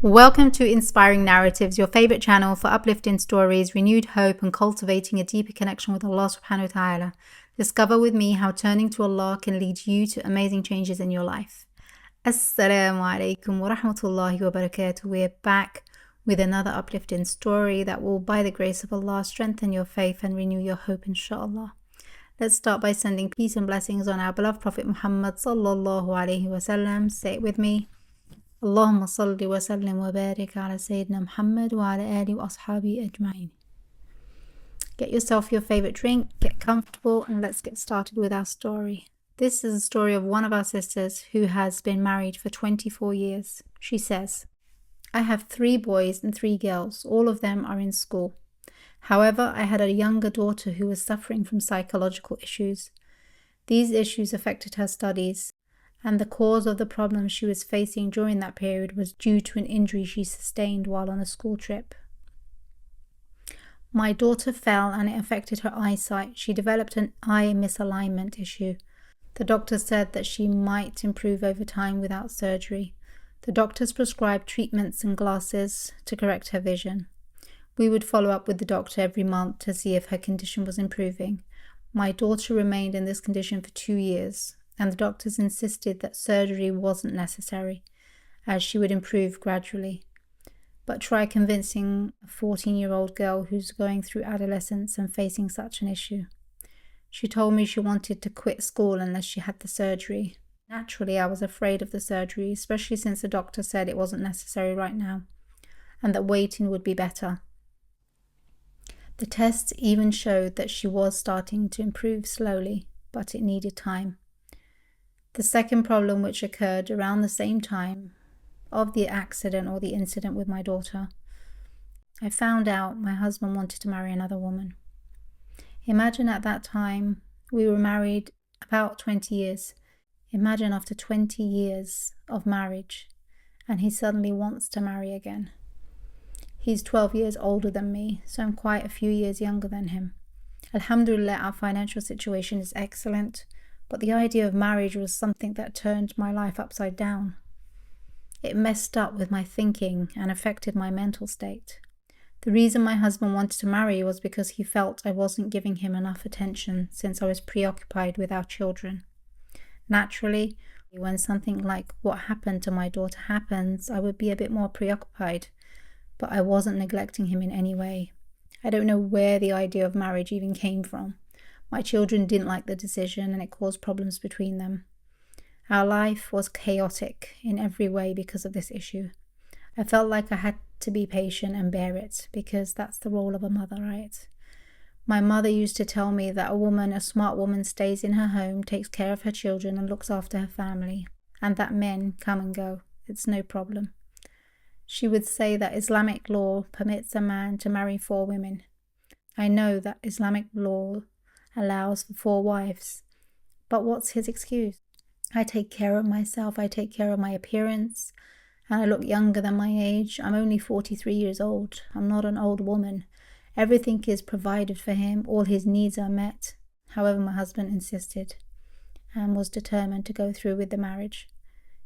Welcome to Inspiring Narratives, your favorite channel for uplifting stories, renewed hope, and cultivating a deeper connection with Allah subhanahu wa ta'ala. Discover with me how turning to Allah can lead you to amazing changes in your life. Assalamu alaikum wa rahmatullahi wa barakatuh. We're back with another uplifting story that will, by the grace of Allah, strengthen your faith and renew your hope, inshallah. Let's start by sending peace and blessings on our beloved Prophet Muhammad sallallahu alaihi wasallam. Say it with me. Allahumma salli wa sallim wa barik ala Sayyidina Muhammad wa ala alihi wa ashabi ajma'in. Get yourself your favorite drink, get comfortable, and let's get started with our story. This is a story of one of our sisters who has been married for 24 years. She says, I have 3 boys and 3 girls. All of them are in school. However, I had a younger daughter who was suffering from psychological issues. These issues affected her studies, and the cause of the problems she was facing during that period was due to an injury she sustained while on a school trip. My daughter fell and it affected her eyesight. She developed an eye misalignment issue. The doctor said that she might improve over time without surgery. The doctors prescribed treatments and glasses to correct her vision. We would follow up with the doctor every month to see if her condition was improving. My daughter remained in this condition for 2 years, and the doctors insisted that surgery wasn't necessary, as she would improve gradually. But try convincing a 14-year-old girl who's going through adolescence and facing such an issue. She told me she wanted to quit school unless she had the surgery. Naturally, I was afraid of the surgery, especially since the doctor said it wasn't necessary right now, and that waiting would be better. The tests even showed that she was starting to improve slowly, but it needed time. The second problem, which occurred around the same time of the accident or the incident with my daughter, I found out my husband wanted to marry another woman. Imagine at that time, we were married about 20 years. Imagine after 20 years of marriage, and he suddenly wants to marry again. He's 12 years older than me, so I'm quite a few years younger than him. Alhamdulillah, our financial situation is excellent. But the idea of marriage was something that turned my life upside down. It messed up with my thinking and affected my mental state. The reason my husband wanted to marry was because he felt I wasn't giving him enough attention since I was preoccupied with our children. Naturally, when something like what happened to my daughter happens, I would be a bit more preoccupied, but I wasn't neglecting him in any way. I don't know where the idea of marriage even came from. My children didn't like the decision and it caused problems between them. Our life was chaotic in every way because of this issue. I felt like I had to be patient and bear it because that's the role of a mother, right? My mother used to tell me that a smart woman stays in her home, takes care of her children and looks after her family, and that men come and go. It's no problem. She would say that Islamic law permits a man to marry 4 women. I know that Islamic law allows for 4 wives. But what's his excuse? I take care of myself, I take care of my appearance, and I look younger than my age. I'm only 43 years old. I'm not an old woman. Everything is provided for him, all his needs are met. However, my husband insisted and was determined to go through with the marriage.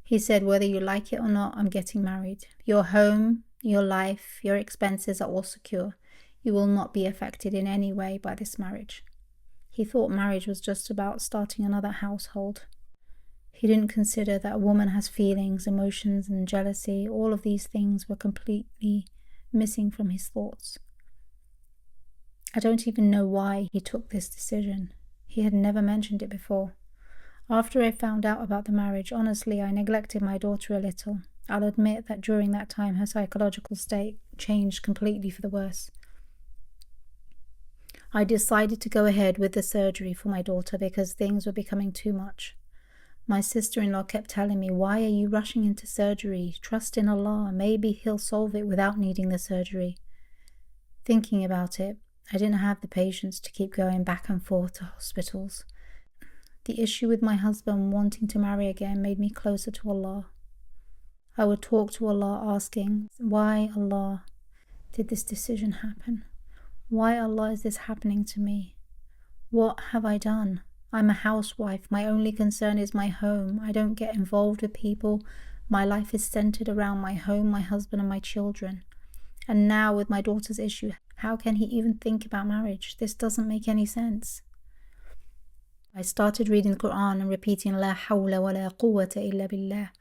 He said, whether you like it or not, I'm getting married. Your home, your life, your expenses are all secure. You will not be affected in any way by this marriage. He thought marriage was just about starting another household. He didn't consider that a woman has feelings, emotions, and jealousy. All of these things were completely missing from his thoughts. I don't even know why he took this decision. He had never mentioned it before. After I found out about the marriage, honestly, I neglected my daughter a little. I'll admit that during that time, her psychological state changed completely for the worse. I decided to go ahead with the surgery for my daughter because things were becoming too much. My sister-in-law kept telling me, why are you rushing into surgery? Trust in Allah, maybe He'll solve it without needing the surgery. Thinking about it, I didn't have the patience to keep going back and forth to hospitals. The issue with my husband wanting to marry again made me closer to Allah. I would talk to Allah asking, why Allah did this decision happen? Why Allah is this happening to me? What have I done? I'm a housewife. My only concern is my home. I don't get involved with people. My life is centered around my home, my husband, and my children. And now with my daughter's issue, how can he even think about marriage? This doesn't make any sense. I started reading the Quran and repeating La hawla wa la quwwata illa billah,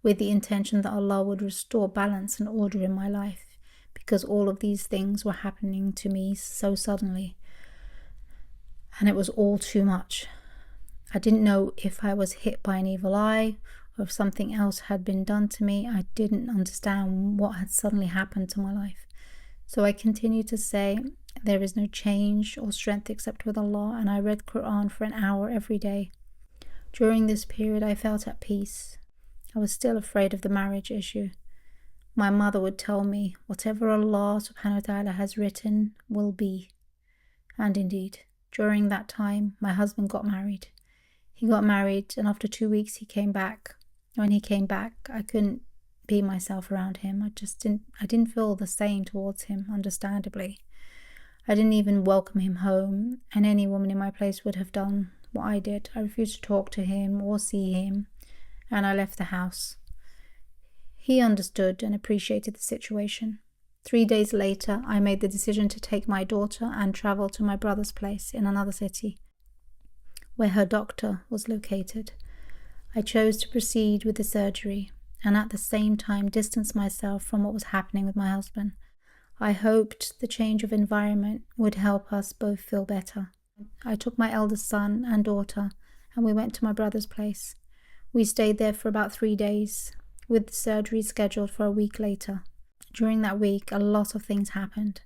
with the intention that Allah would restore balance and order in my life, because all of these things were happening to me so suddenly, and it was all too much. I didn't know if I was hit by an evil eye or if something else had been done to me. I didn't understand what had suddenly happened to my life. So I continued to say, there is no change or strength except with Allah, and I read Quran for an hour every day. During this period, I felt at peace. I was still afraid of the marriage issue. My mother would tell me, whatever Allah subhanahu wa ta'ala has written will be. And indeed, during that time, my husband got married. He got married, and after 2 weeks he came back. When he came back, I couldn't be myself around him. I didn't feel the same towards him, understandably. I didn't even welcome him home, and any woman in my place would have done what I did. I refused to talk to him or see him, and I left the house. He understood and appreciated the situation. 3 days later, I made the decision to take my daughter and travel to my brother's place in another city, where her doctor was located. I chose to proceed with the surgery and at the same time distance myself from what was happening with my husband. I hoped the change of environment would help us both feel better. I took my eldest son and daughter and we went to my brother's place. We stayed there for about 3 days, with the surgery scheduled for a week later. During that week, a lot of things happened.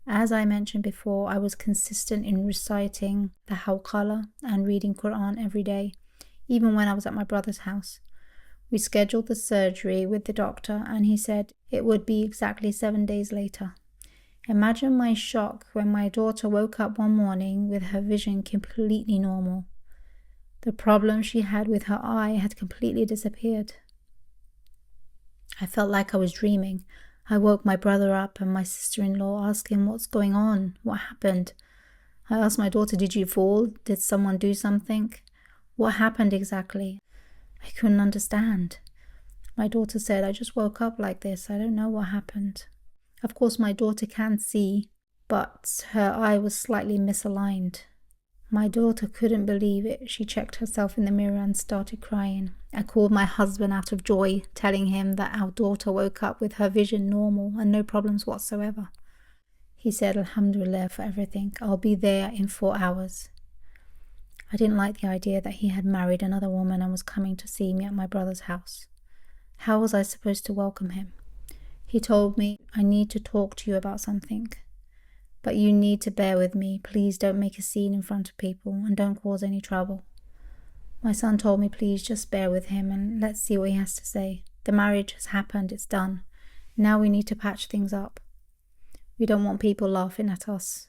As I mentioned before, I was consistent in reciting the Hawqala and reading Quran every day, even when I was at my brother's house. We scheduled the surgery with the doctor and he said it would be exactly 7 days later. Imagine my shock when my daughter woke up one morning with her vision completely normal. The problem she had with her eye had completely disappeared. I felt like I was dreaming. I woke my brother up and my sister-in-law asking what's going on, what happened. I asked my daughter, did you fall? Did someone do something? What happened exactly? I couldn't understand. My daughter said, I just woke up like this. I don't know what happened. Of course, my daughter can see, but her eye was slightly misaligned. My daughter couldn't believe it. She checked herself in the mirror and started crying. I called my husband out of joy, telling him that our daughter woke up with her vision normal and no problems whatsoever. He said, Alhamdulillah for everything. I'll be there in 4 hours. I didn't like the idea that he had married another woman and was coming to see me at my brother's house. How was I supposed to welcome him? He told me, I need to talk to you about something. But you need to bear with me. Please don't make a scene in front of people and don't cause any trouble. My son told me, please just bear with him and let's see what he has to say. The marriage has happened, it's done. Now we need to patch things up. We don't want people laughing at us.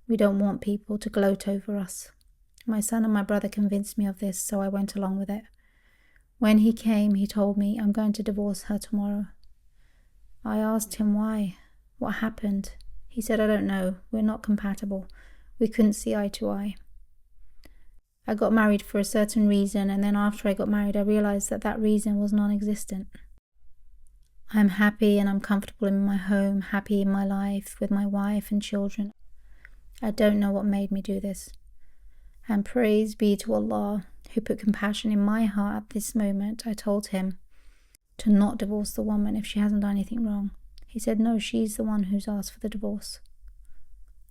We don't want people to gloat over us. My son and my brother convinced me of this, so I went along with it. When he came, he told me, I'm going to divorce her tomorrow. I asked him why. What happened? He said, I don't know. We're not compatible. We couldn't see eye to eye. I got married for a certain reason, and then after I got married, I realized that that reason was non-existent. I'm happy and I'm comfortable in my home, happy in my life with my wife and children. I don't know what made me do this. And praise be to Allah, who put compassion in my heart at this moment. I told him to not divorce the woman if she hasn't done anything wrong. He said, no, she's the one who's asked for the divorce.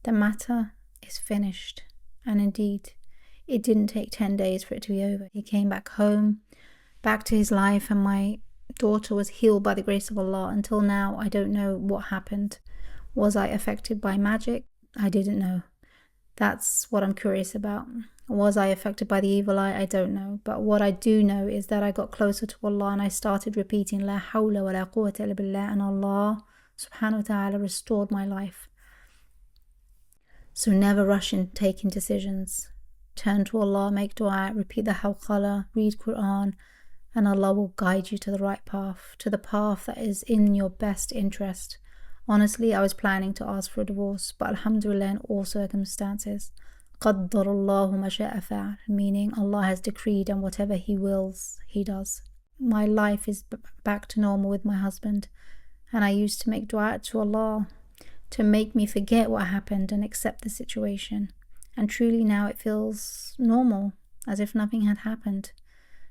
The matter is finished. And indeed, it didn't take 10 days for it to be over. He came back home, back to his life, and my daughter was healed by the grace of Allah. Until now, I don't know what happened. Was I affected by magic? I didn't know. That's what I'm curious about. Was I affected by the evil eye? I don't know. But what I do know is that I got closer to Allah and I started repeating La hawla wa la quwwata illa billah, and Allah subhanahu wa ta'ala restored my life. So never rush in taking decisions. Turn to Allah, make dua, repeat the Hawqala, read Quran, and Allah will guide you to the right path, to the path that is in your best interest. Honestly, I was planning to ask for a divorce, but alhamdulillah, in all circumstances, قَدَّرَ اللَّهُ مَا شَاءَ فَعَلَ, meaning Allah has decreed, and whatever He wills, He does. my life is back to normal with my husband, and I used to make dua to Allah to make me forget what happened and accept the situation. And truly now it feels normal, as if nothing had happened.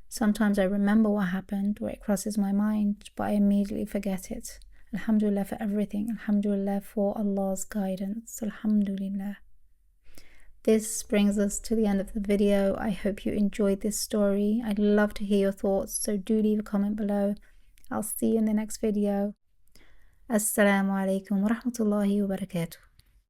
Sometimes I remember what happened or it crosses my mind, but I immediately forget it. Alhamdulillah for everything. Alhamdulillah for Allah's guidance. Alhamdulillah. This brings us to the end of the video. I hope you enjoyed this story. I'd love to hear your thoughts, so do leave a comment below. I'll see you in the next video. Assalamu alaikum wa rahmatullahi wa barakatuh.